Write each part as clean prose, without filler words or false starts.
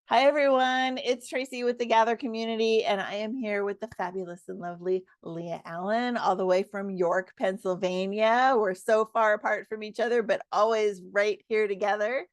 Hi, everyone. It's Tracy with the Gather Community, and I am here with the fabulous and lovely Leah Allen, all the way from York, Pennsylvania. We're so far apart from each other, but always right here together.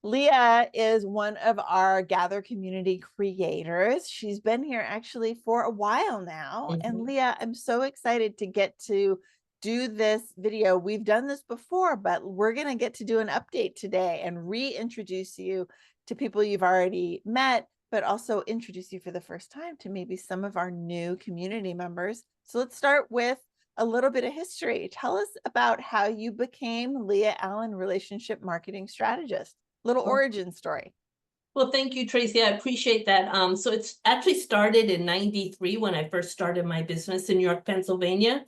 Leah is one of our Gather Community creators. She's been here actually for a while now. And Leah, I'm so excited to get to do this video. We've done this before, but we're going to get to do an update today and reintroduce you to people you've already met, but also introduce you for the first time to maybe some of our new community members. So let's start with a little bit of history. Tell us about how you became Leah Allen Relationship Marketing Strategist. Little Oh, origin story. well, thank you, Tracy. I appreciate that. So it's actually started in '93 when I first started my business in York, Pennsylvania.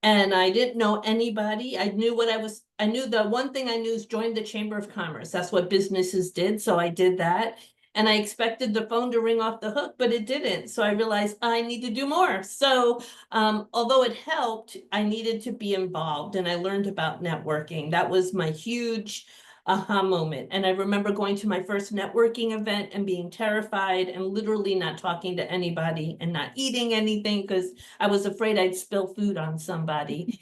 And I didn't know anybody. I knew the one thing I knew is join the Chamber of Commerce. That's what businesses did. So I did that. And I expected the phone to ring off the hook, but it didn't. So I realized I need to do more. So although it helped, I needed to be involved and I learned about networking. That was my huge aha moment. And I remember going to my first networking event and being terrified and literally not talking to anybody and not eating anything because I was afraid I'd spill food on somebody.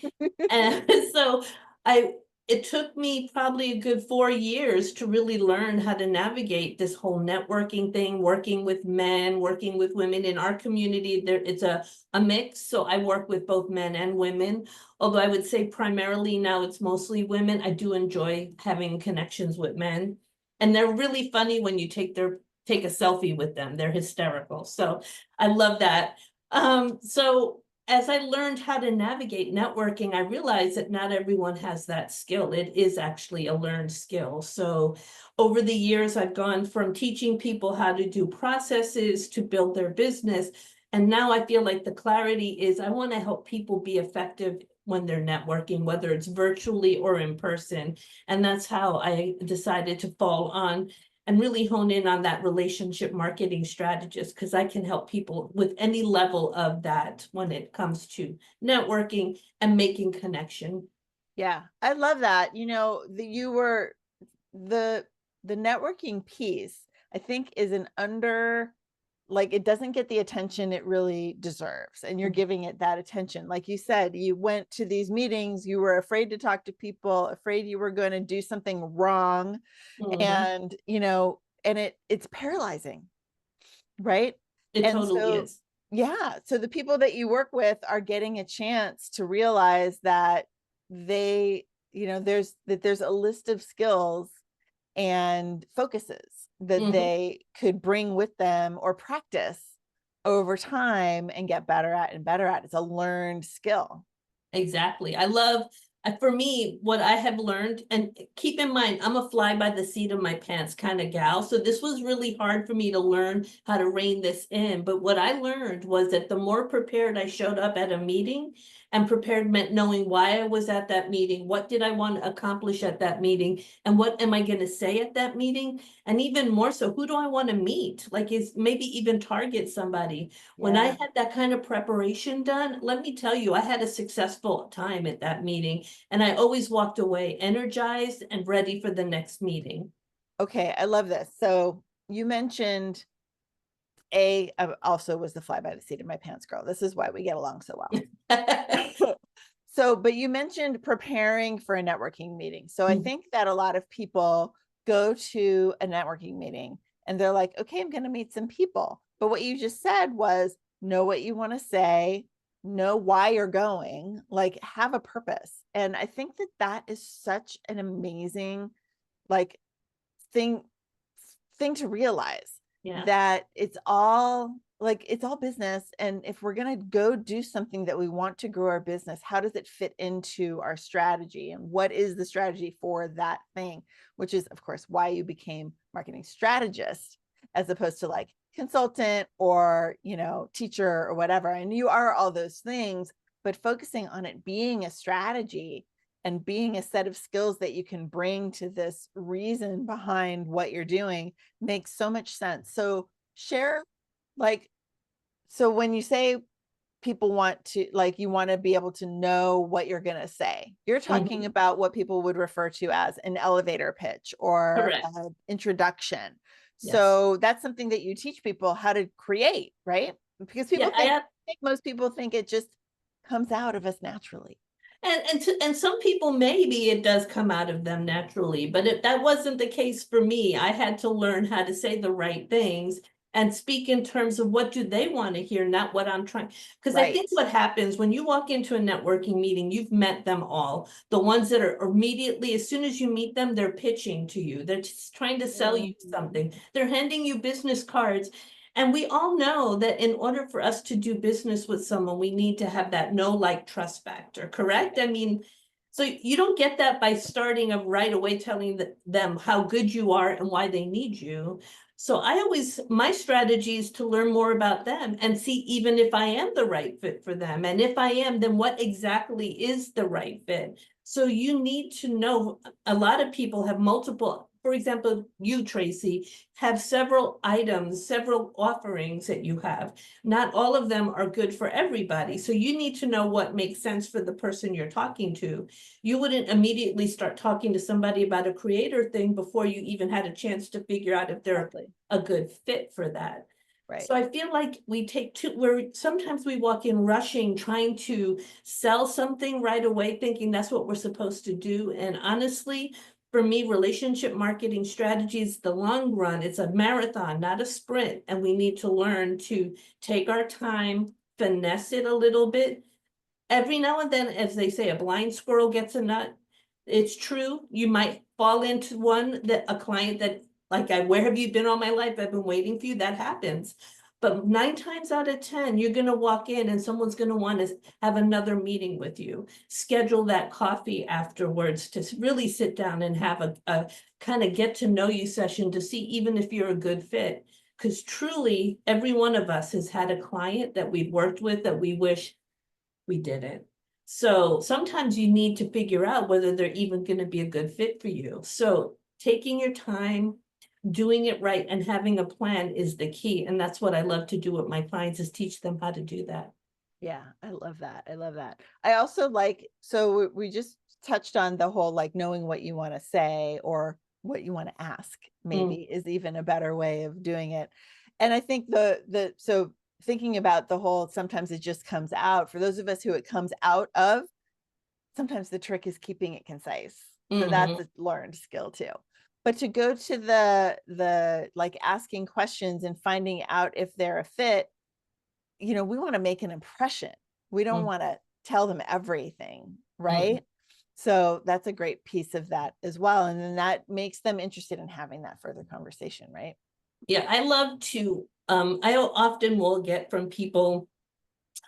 And so I it took me probably a good 4 years to really learn how to navigate this whole networking thing, working with men, working with women in our community. There it's a mix. So I work with both men and women. Although I would say primarily now it's mostly women. I do enjoy having connections with men. And they're really funny when you take a selfie with them. They're hysterical. So I love that. So as I learned how to navigate networking, I realized that not everyone has that skill. It is actually a learned skill. So over the years, I've gone from teaching people how to do processes to build their business. And now I feel like the clarity is I want to help people be effective when they're networking, whether it's virtually or in person. And that's how I decided to fall on and really hone in on that relationship marketing strategist because I can help people with any level of that when it comes to networking and making connection. Yeah, I love that. You were the networking piece, I think, is an under, like, it doesn't get the attention it really deserves, and you're giving it that attention. Like you said, you went to these meetings, you were afraid to talk to people, afraid you were going to do something wrong, Mhm. and and it's paralyzing, right? It And totally so, is. yeah, so the people that you work with are getting a chance to realize that they, there's a list of skills and focuses that Mhm. they could bring with them or practice over time and get better at and better at. It's a learned skill. Exactly. I love, for me, what I have learned, and keep in mind, I'm a fly by the seat of my pants kind of gal. So this was really hard for me to learn how to rein this in. But what I learned was that the more prepared I showed up at a meeting, and prepared meant knowing why I was at that meeting, what did I want to accomplish at that meeting, and what am I going to say at that meeting? And even more so, who do I want to meet? Like, is maybe even target somebody. When I Yeah. had that kind of preparation done, let me tell you, I had a successful time at that meeting, and I always walked away energized and ready for the next meeting. Okay. I love this. So you mentioned also was the fly by the seat of my pants girl. This is why we get along so well. So, but you mentioned preparing for a networking meeting. So I think that a lot of people go to a networking meeting and they're like, okay, I'm going to meet some people. But what you just said was know what you want to say, know why you're going, like have a purpose. And I think that that is such an amazing, like, thing thing to realize, Yeah, that it's all business, and if we're going to go do something that we want to grow our business, how does it fit into our strategy, and what is the strategy for that thing, which is of course why you became marketing strategist as opposed to like consultant or teacher or whatever. And you are all those things, but focusing on it being a strategy and being a set of skills that you can bring to this reason behind what you're doing makes so much sense. So share, like, so when you say people want to, like, you want to be able to know what you're going to say, you're talking mhm, about what people would refer to as an elevator pitch or correct. an introduction. Yes. So that's something that you teach people how to create, right? Because Yeah, I think most people think it just comes out of us naturally. and some people, maybe it does come out of them naturally, but that wasn't the case for me. I had to learn how to say the right things and speak in terms of what do they want to hear, not what I'm trying. Because I Right. think what happens when you walk into a networking meeting, you've met them all. The ones that are immediately, as soon as you meet them, they're pitching to you. They're just trying to sell you Mhm. something. They're handing you business cards. And we all know that in order for us to do business with someone, we need to have that know, like, trust factor, correct? I mean, so you don't get that by starting of right away telling them how good you are and why they need you. So my strategy is to learn more about them and see even if I am the right fit for them. And if I am, then what exactly is the right fit? So you need to know, a lot of people have multiple, for example, you, Tracy, have several items, several offerings that you have. Not all of them are good for everybody. So you need to know what makes sense for the person you're talking to. You wouldn't immediately start talking to somebody about a creator thing before you even had a chance to figure out if they're Exactly. a good fit for that. Right. So I feel like sometimes we walk in rushing, trying to sell something right away, thinking that's what we're supposed to do. And honestly, for me, relationship marketing strategies, the long run, it's a marathon, not a sprint. And we need to learn to take our time, finesse it a little bit. Every now and then, as they say, a blind squirrel gets a nut. It's true. You might fall into one that a client that, like, where have you been all my life? I've been waiting for you. That happens. But 9 times out of 10, you're going to walk in and someone's going to want to have another meeting with you. Schedule that coffee afterwards to really sit down and have a kind of get to know you session to see even if you're a good fit. Because truly, every one of us has had a client that we've worked with that we wish we didn't. So sometimes you need to figure out whether they're even going to be a good fit for you. So taking your time, doing it right, and having a plan is the key. And that's what I love to do with my clients, is teach them how to do that. Yeah, I love that. I love that. I also like, so we just touched on the whole like knowing what you want to say or what you want to ask, maybe is even a better way of doing it. And I think so thinking about the whole, sometimes it just comes out for those of us who it comes out of, sometimes the trick is keeping it concise. So that's a learned skill too. But to go to the like asking questions and finding out if they're a fit, we want to make an impression. We don't want to tell them everything, right? So that's a great piece of that as well. And then that makes them interested in having that further conversation, right? Yeah, I love to, I often will get from people,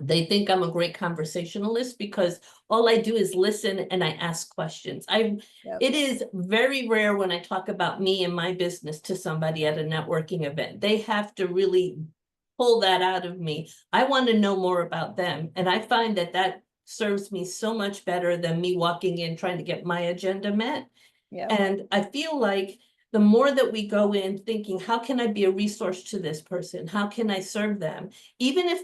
they think I'm a great conversationalist because all I do is listen and I ask questions. Yep. It is very rare when I talk about me and my business to somebody at a networking event. They have to really pull that out of me. I want to know more about them. And I find that serves me so much better than me walking in trying to get my agenda met. Yep. And I feel like the more that we go in thinking, how can I be a resource to this person? How can I serve them? Even if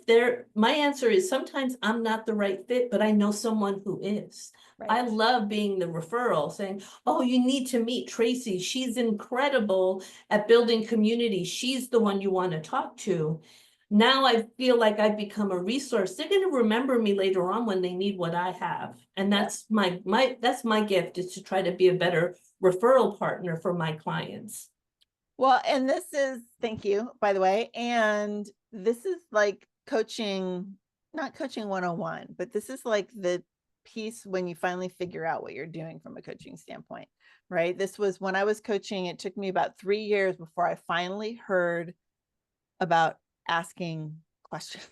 my answer is sometimes I'm not the right fit, but I know someone who is. I Right. love being the referral, saying, oh, you need to meet Tracy. She's incredible at building community. She's the one you want to talk to. Now I feel like I've become a resource. They're going to remember me later on when they need what I have. And Yep. that's my gift, is to try to be a better referral partner for my clients. Well, and thank you, by the way. And this is like coaching, not coaching 101, but this is like the piece when you finally figure out what you're doing from a coaching standpoint, right? This was when I was coaching, it took me about 3 years before I finally heard about asking questions.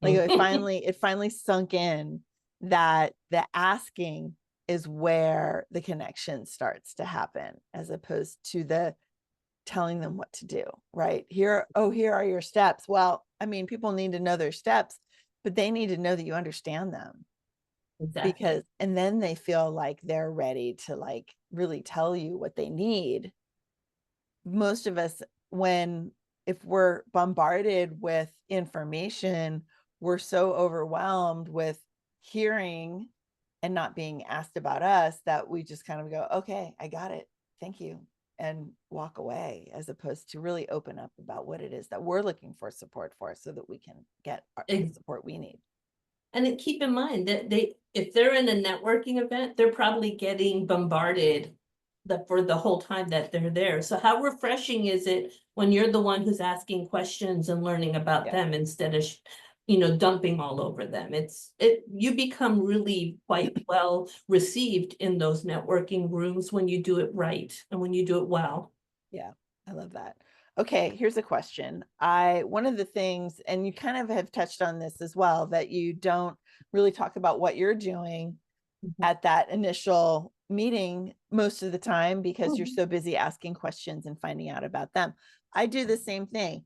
Like it finally sunk in that the asking is where the connection starts to happen, as opposed to the telling them what to do, right? Here are your steps. Well, I mean, people need to know their steps, but they need to know that you understand them, Exactly. and then they feel like they're ready to like really tell you what they need. Most of us, if we're bombarded with information, we're so overwhelmed with hearing and not being asked about us that we just kind of go, okay, I got it. Thank you. and walk away, as opposed to really open up about what it is that we're looking for support for, so that we can get the support we need. And then keep in mind that if they're in a networking event, they're probably getting bombarded for the whole time that they're there. So how refreshing is it when you're the one who's asking questions and learning about Yeah. them instead of, dumping all over them? You become really quite well received in those networking rooms when you do it right and when you do it well. Yeah, I love that. Okay, here's a question. One of the things, and you kind of have touched on this as well, that you don't really talk about what you're doing at that initial meeting most of the time, because you're so busy asking questions and finding out about them. I do the same thing.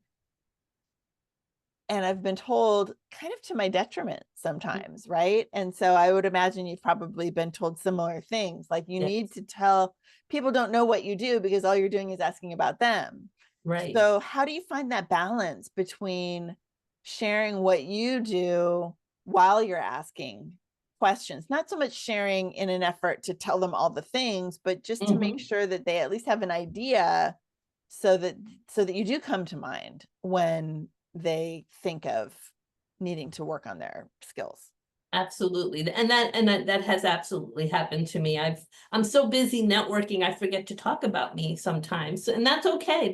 And I've been told kind of to my detriment sometimes, right? And so I would imagine you've probably been told similar things, like you need to tell people don't know what you do because all you're doing is asking about them. Right. So how do you find that balance between sharing what you do while you're asking questions? Not so much sharing in an effort to tell them all the things, but just to make sure that they at least have an idea, so that you do come to mind when they think of needing to work on their skills. Absolutely. And that has absolutely happened to me. I'm so busy networking, I forget to talk about me sometimes. And that's okay.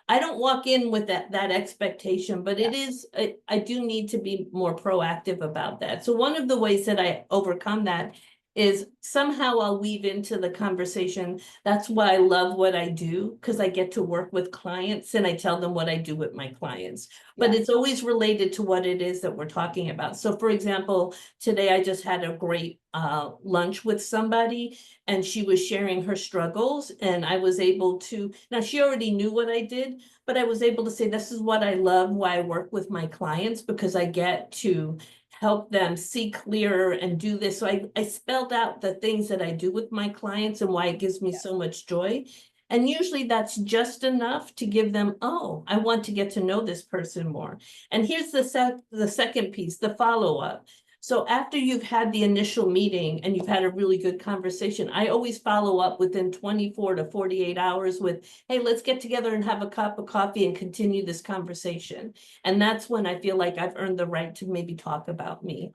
I don't walk in with that expectation, but it is, I do need to be more proactive about that. So one of the ways that I overcome that is somehow I'll weave into the conversation. That's why I love what I do, because I get to work with clients and I tell them what I do with my clients. But it's always related to what it is that we're talking about. So for example, today I just had a great lunch with somebody, and she was sharing her struggles, and I was able to, now she already knew what I did, but I was able to say, this is what I love, why I work with my clients, because I get to help them see clearer and do this. So I spelled out the things that I do with my clients and why it gives me so much joy. And usually that's just enough to give them, oh, I want to get to know this person more. And here's the second piece, the follow-up. So after you've had the initial meeting and you've had a really good conversation, I always follow up within 24 to 48 hours with, hey, let's get together and have a cup of coffee and continue this conversation. And that's when I feel like I've earned the right to maybe talk about me.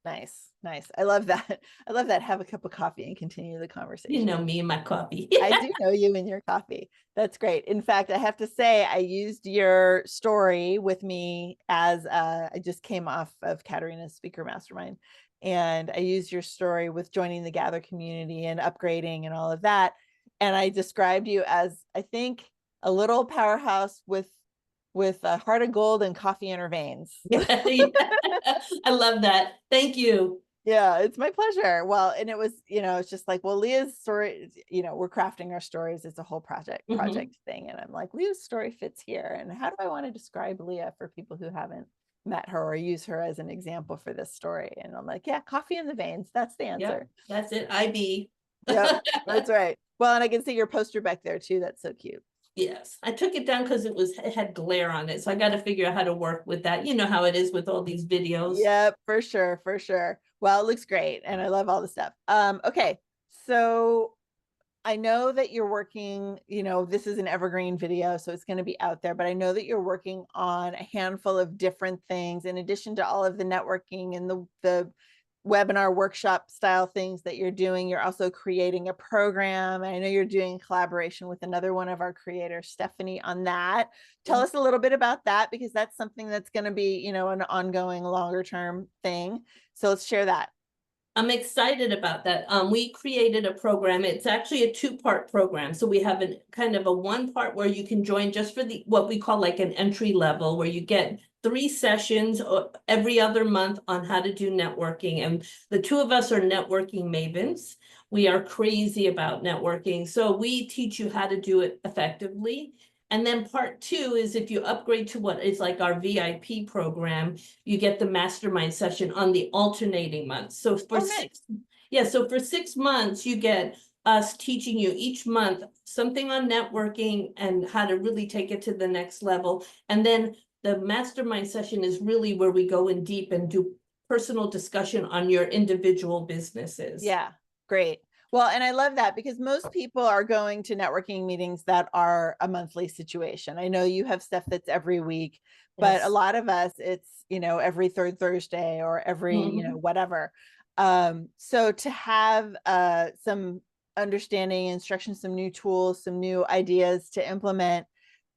Nice, nice. I love that. I love that. Have a cup of coffee and continue the conversation. You know me and my coffee. I do know you and your coffee. That's great. In fact, I have to say, I used your story with me as I just came off of Katerina's speaker mastermind, and I used your story with joining the Gather community and upgrading and all of that. And I described you as, I think, a little powerhouse with a heart of gold and coffee in her veins. I love that. Thank you. Yeah, it's my pleasure. Well, and it was, it's just like, well, Leah's story, we're crafting our stories. It's a whole project thing. And I'm like, Leah's story fits here. And how do I want to describe Leah for people who haven't met her or use her as an example for this story? And I'm like, yeah, coffee in the veins. That's the answer. Yep, that's it. IB. Yep, that's right. Well, and I can see your poster back there too. That's so cute. Yes, I took it down because it had glare on it. So I got to figure out how to work with that. You know how it is with all these videos. Yep, for sure, for sure. Well, it looks great, and I love all the stuff. Okay, so I know that you're working, this is an evergreen video, so it's going to be out there, but I know that you're working on a handful of different things in addition to all of the networking and the webinar workshop style things that you're doing. You're also creating a program. And I know you're doing collaboration with another one of our creators, Stephanie, on that. Tell us a little bit about that, because that's something that's going to be, an ongoing longer term thing. So let's share that. I'm excited about that. We created a program. It's actually a two-part program. So we have a kind of a one part where you can join just for what we call like an entry level, where you get 3 sessions every other month on how to do networking. And the two of us are networking mavens. We are crazy about networking. So we teach you how to do it effectively. And then part 2 is if you upgrade to what is like our VIP program, you get the mastermind session on the alternating months. So for so for 6 months, you get us teaching you each month something on networking and how to really take it to the next level. And then the mastermind session is really where we go in deep and do personal discussion on your individual businesses. Yeah, great. Well, and I love that because most people are going to networking meetings that are a monthly situation. I know you have stuff that's every week, but a Yes. lot of us, it's, every third Thursday or every, Mhm. whatever. So to have some understanding, instructions, some new tools, some new ideas to implement,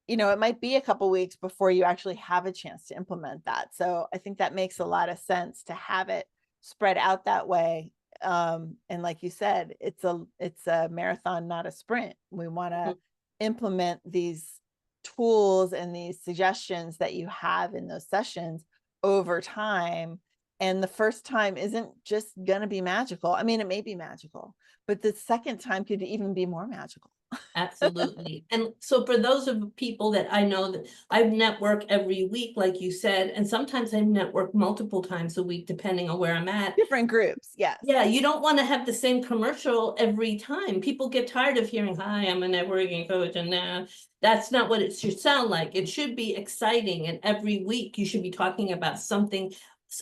it might be a couple weeks before you actually have a chance to implement that. So I think that makes a lot of sense to have it spread out that way. And like you said, it's a marathon, not a sprint. We want to Mhm. implement these tools and these suggestions that you have in those sessions over time. And the first time isn't just going to be magical. I mean, it may be magical, but the second time could even be more magical. Absolutely. And so for those of people that I know that I network every week, like you said, and sometimes I network multiple times a week, depending on where I'm at. Different groups, yes. Yeah, you don't want to have the same commercial every time. People get tired of hearing, "Hi, I'm a networking coach," and that's not what it should sound like. It should be exciting, and every week you should be talking about something,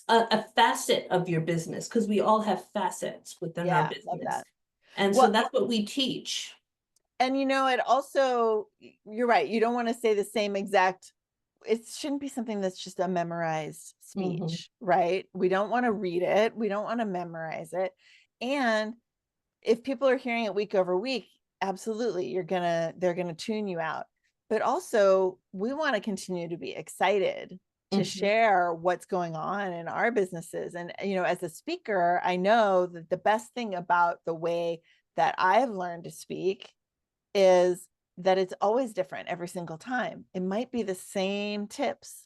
a facet of your business, because we all have facets within our Yeah, love business. that. And so Well, that's what we teach. and it also, you're right, you don't want to say the same exact, it shouldn't be something that's just a memorized Mhm. speech, right? We don't want to read it, we don't want to memorize it. And if people are hearing it week over week, absolutely, they're gonna tune you out. But also, we want to continue to be excited to Mhm. share what's going on in our businesses. And as a speaker, I know that the best thing about the way that I've learned to speak is that it's always different every single time. It might be the same tips,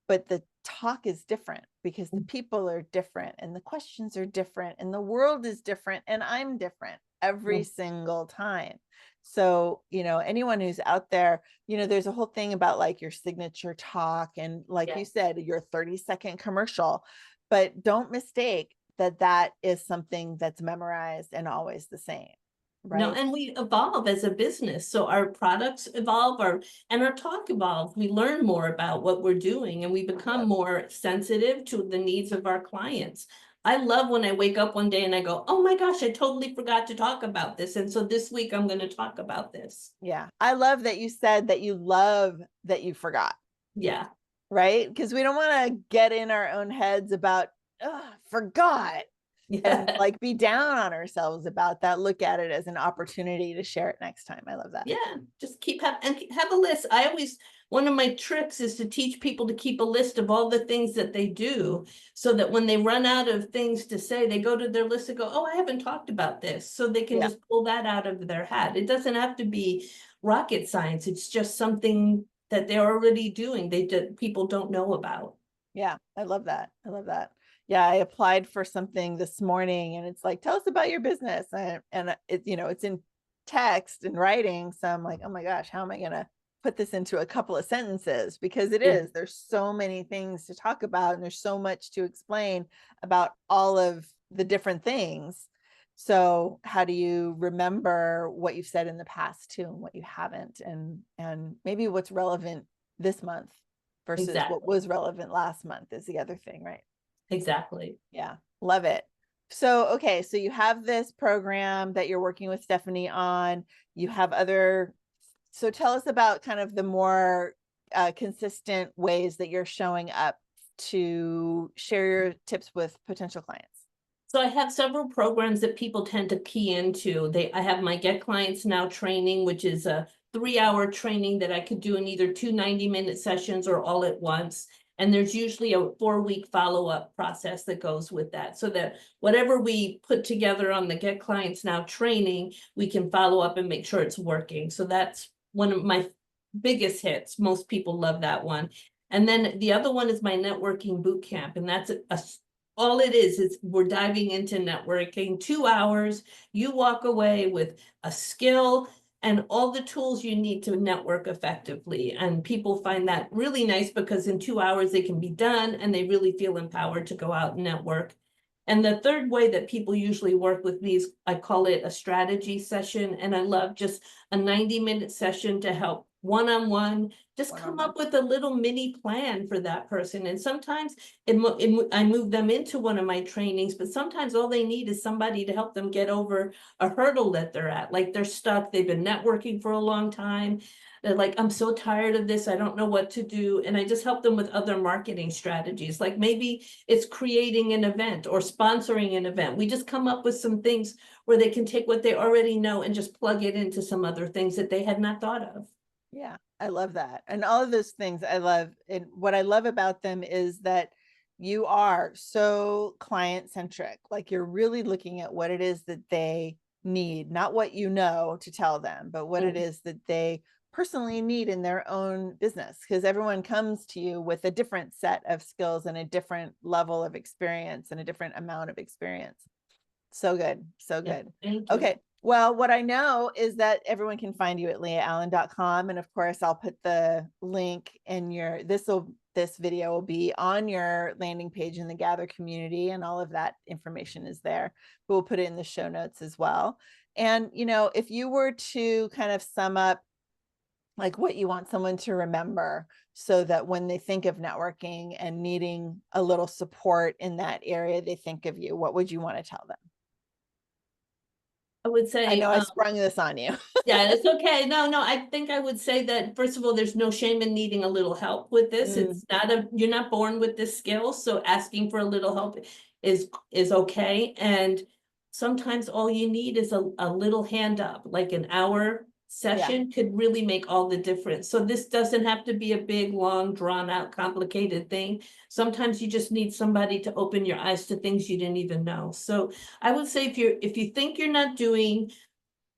but the talk is different because the people are different and the questions are different and the world is different and I'm different every Mhm. single time. So, anyone who's out there, there's a whole thing about like your signature talk and like you Yes. said, your 30-second commercial, but don't mistake that that is something that's memorized and always the same, No, right? and we evolve as a business, so our products evolve, and our talk evolves. We learn more about what we're doing, and we become Yep. more sensitive to the needs of our clients. I love when I wake up one day and I go, "Oh my gosh, I totally forgot to talk about this, and so this week I'm gonna talk about this." Yeah. I love that you said that you love that you forgot. Yeah. Right? Because we don't want to get in our own heads about, "Ugh, forgot," and Yeah. like be down on ourselves about that. Look at it as an opportunity to share it next time. I love that. Yeah, just have a list. I always one of my tricks is to teach people to keep a list of all the things that they do, so that when they run out of things to say, they go to their list and go, "Oh, I haven't talked about this." So they can Yeah. just pull that out of their hat. It doesn't have to be rocket science. It's just something that they're already doing. People don't know about. Yeah. I love that. I love that. Yeah. I applied for something this morning and it's like, tell us about your business. And it's in text and writing. So I'm like, oh my gosh, how am I going to put this into a couple of sentences? Because Yeah, there's so many things to talk about and there's so much to explain about all of the different things. So how do you remember what you've said in the past too and what you haven't, and maybe what's relevant this month versus what exactly. was relevant last month is the other thing, right? Exactly. Yeah, love it. So, okay, so you have this program that you're working with Stephanie on. You have other, so tell us about kind of the more consistent ways that you're showing up to share your tips with potential clients. So I have several programs that people tend to key into. I have my Get Clients Now training, which is a 3-hour training that I could do in either 2 90-minute sessions or all at once. And there's usually a 4-week follow-up process that goes with that, so that whatever we put together on the Get Clients Now training, we can follow up and make sure it's working. So that's one of my biggest hits. Most people love that one. And then the other one is my networking boot camp, and that's all it is we're diving into networking. 2 hours, you walk away with a skill and all the tools you need to network effectively. And people find that really nice because in 2 hours they can be done and they really feel empowered to go out and network. And the third way that people usually work with me is I call it a strategy session. And I love just a 90-minute session to help one-on-one, just come One-on-one. up with a little mini plan for that person. And sometimes I move them into one of my trainings, but sometimes all they need is somebody to help them get over a hurdle that they're at. Like they're stuck, they've been networking for a long time. They're like, I'm so tired of this, I don't know what to do. And I just help them with other marketing strategies. Like maybe it's creating an event or sponsoring an event. We just come up with some things where they can take what they already know and just plug it into some other things that they had not thought of. Yeah, I love that. And all of those things I love. And what I love about them is that you are so client centric. Like you're really looking at what it is that they need, not what you know to tell them, but what it is that they personally need in their own business. Because everyone comes to you with a different set of skills and a different level of experience and a different amount of experience. So good. So Yeah, good. thank you. Okay. Well, what I know is that everyone can find you at leahallen.com. And of course, I'll put the link in this video will be on your landing page in the Gather community, and all of that information is there. We'll put it in the show notes as well. And, you know, if you were to kind of sum up like what you want someone to remember so that when they think of networking and needing a little support in that area, they think of you, what would you want to tell them? I would I say, know I sprung this on you. yeah, it's okay. No, I think I would say that, first of all, there's no shame in needing a little help with this. It's not you're not born with this skill, so asking for a little help is okay. And sometimes all you need is a little hand up, like an hour session could really make all the difference. So this doesn't have to be a big, long, drawn out, complicated thing. Sometimes you just need somebody to open your eyes to things you didn't even know. So I would say if you think you're not doing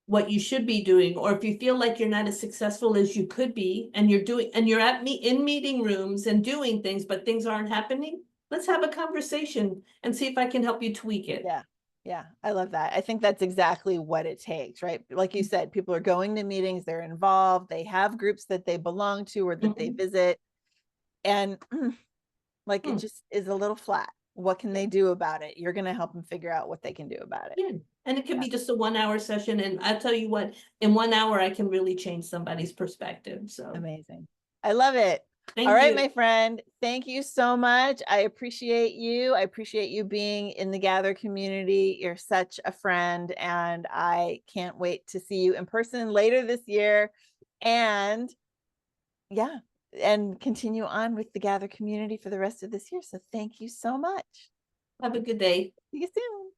what you should be doing, or if you feel like you're not as successful as you could be, and you're at in meeting rooms and doing things, but things aren't happening, let's have a conversation and see if I can help you tweak it. Yeah. Yeah. I love that. I think that's exactly what it takes, right? Like you said, people are going to meetings, they're involved, they have groups that they belong to or that they visit. And like it just is a little flat. What can they do about it? You're going to help them figure out what they can do about it. Yeah, and it could Yeah. be just a 1 hour session, and I'll tell you what, in 1 hour, I can really change somebody's perspective, so. Amazing. I love it. Thank All right, you. my friend. Thank you so much. I appreciate you. I appreciate you being in the Gather community. You're such a friend, and I can't wait to see you in person later this year. And yeah, and continue on with the Gather community for the rest of this year. So thank you so much. Have a good day. See you soon.